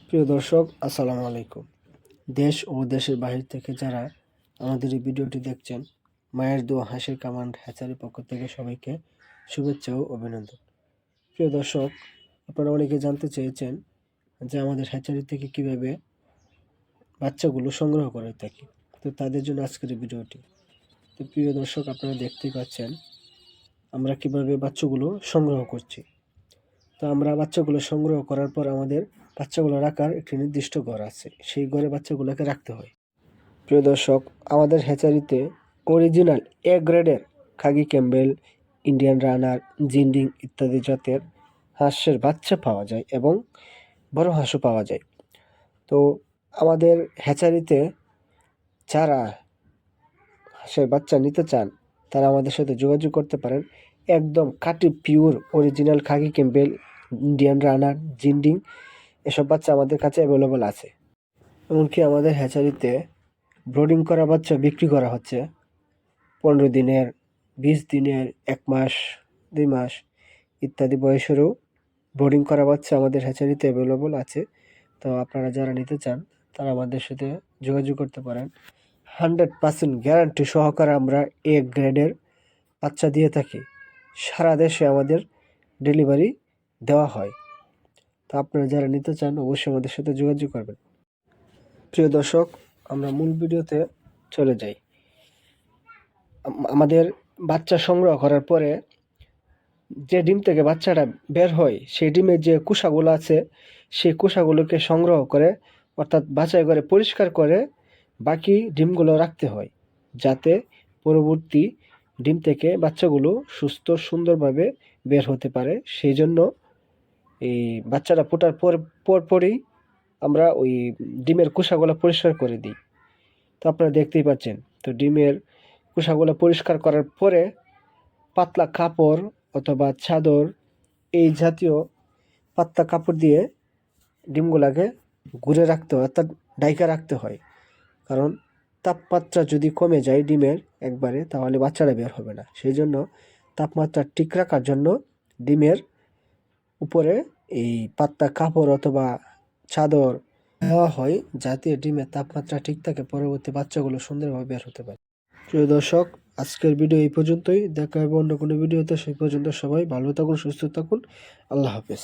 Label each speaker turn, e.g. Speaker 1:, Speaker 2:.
Speaker 1: প্রিয় দর্শক, আসসালামু আলাইকুম। দেশ ও দেশের বাহির থেকে যারা আমাদের এই ভিডিওটি দেখছেন, মায়ের দোয়া হাঁসের কামান্ড হ্যাচারির পক্ষ থেকে সবাইকে শুভেচ্ছা ও অভিনন্দন। প্রিয় দর্শক, আপনারা অনেকে জানতে চেয়েছেন যে আমাদের হ্যাচারি থেকে কিভাবে বাচ্চাগুলো সংগ্রহ করে থাকি, তো তাদের জন্য আজকের এই ভিডিওটি। তো প্রিয় দর্শক, আপনারা দেখতেই পাচ্ছেন আমরা কিভাবে বাচ্চাগুলো সংগ্রহ করছি। তো আমরা বাচ্চাগুলো সংগ্রহ করার পর আমাদের বাচ্চাগুলো রাখার একটি নির্দিষ্ট ঘর আছে, সেই ঘরে বাচ্চাগুলোকে রাখতে হয়। প্রিয় দর্শক, আমাদের হ্যাচারিতে অরিজিনাল এ গ্রেডের খাগি ক্যাম্বেল, ইন্ডিয়ান রানার, জিন্ডিং ইত্যাদি জাতের হাঁসের বাচ্চা পাওয়া যায় এবং বড় হাঁসও পাওয়া যায়। তো আমাদের হ্যাচারিতে যারা হাঁসের বাচ্চা নিতে চান তারা আমাদের সাথে যোগাযোগ করতে পারেন। একদম খাঁটি pure original khaki Campbell, Indian runner, Jinding এসব বাচ্চা আমাদের কাছে অ্যাভেলেবল আছে। এমনকি আমাদের হ্যাচারিতে ব্রোডিং করা বাচ্চা বিক্রি করা হচ্ছে 15 দিনের, 20 দিনের, 1 মাস, 2 মাস ইত্যাদি বয়সেরও ব্রোডিং করা বাচ্চা আমাদের হ্যাচারিতে অ্যাভেলেবল আছে। তো আপনারা যারা নিতে চান তারা আমাদের সাথে যোগাযোগ করতে পারেন। 100% গ্যারান্টি সহকারে আমরা এ গ্রেডের বাচ্চা দিয়ে থাকি। সারা দেশে আমাদের ডেলিভারি দেওয়া হয়। তো আপনারা যারা নিতে চান অবশ্যই আমাদের সাথে যোগাযোগ করবেন। প্রিয় দর্শক, আমরা মূল ভিডিওতে চলে যাই। আমাদের বাচ্চা সংগ্রহ করার পরে যে ডিম থেকে বাচ্চাটা বের হয়, সেই ডিমের যে কুসাগুলো আছে সেই কুসাগুলোকে সংগ্রহ করে, অর্থাৎ বাছাই করে পরিষ্কার করে বাকি ডিমগুলো রাখতে হয়, যাতে পরবর্তী ডিম থেকে বাচ্চাগুলো সুস্থ সুন্দরভাবে বের হতে পারে। সেই জন্য এই বাচ্চাটা ফোটার পরই আমরা ওই ডিমের কুসাগুলো পরিষ্কার করে দিই। তো আপনারা দেখতেই পাচ্ছেন। তো ডিমের কুসাগুলো পরিষ্কার করার পরে পাতলা কাপড় অথবা চাদর, এই জাতীয় পাতলা কাপড় দিয়ে ডিমগুলাকে ঘুরে রাখতে হয়, অর্থাৎ ঢাইকা রাখতে হয়। কারণ তাপমাত্রা যদি কমে যায় ডিমের একবারে, তাহলে বাচ্চারা বের হবে না। সেই জন্য তাপমাত্রা ঠিক রাখার জন্য ডিমের উপরে এই পাতলা কাপড় অথবা চাদর দেওয়া হয়, যাতে ডিমের তাপমাত্রা ঠিক থাকে, পরবর্তী বাচ্চাগুলো সুন্দরভাবে বের হতে পারে। প্রিয় দর্শক, আজকের ভিডিও এই পর্যন্তই। দেখা হবে অন্য কোনো ভিডিওতে। সেই পর্যন্ত সবাই ভালো থাকুন, সুস্থ থাকুন। আল্লাহ হাফেজ।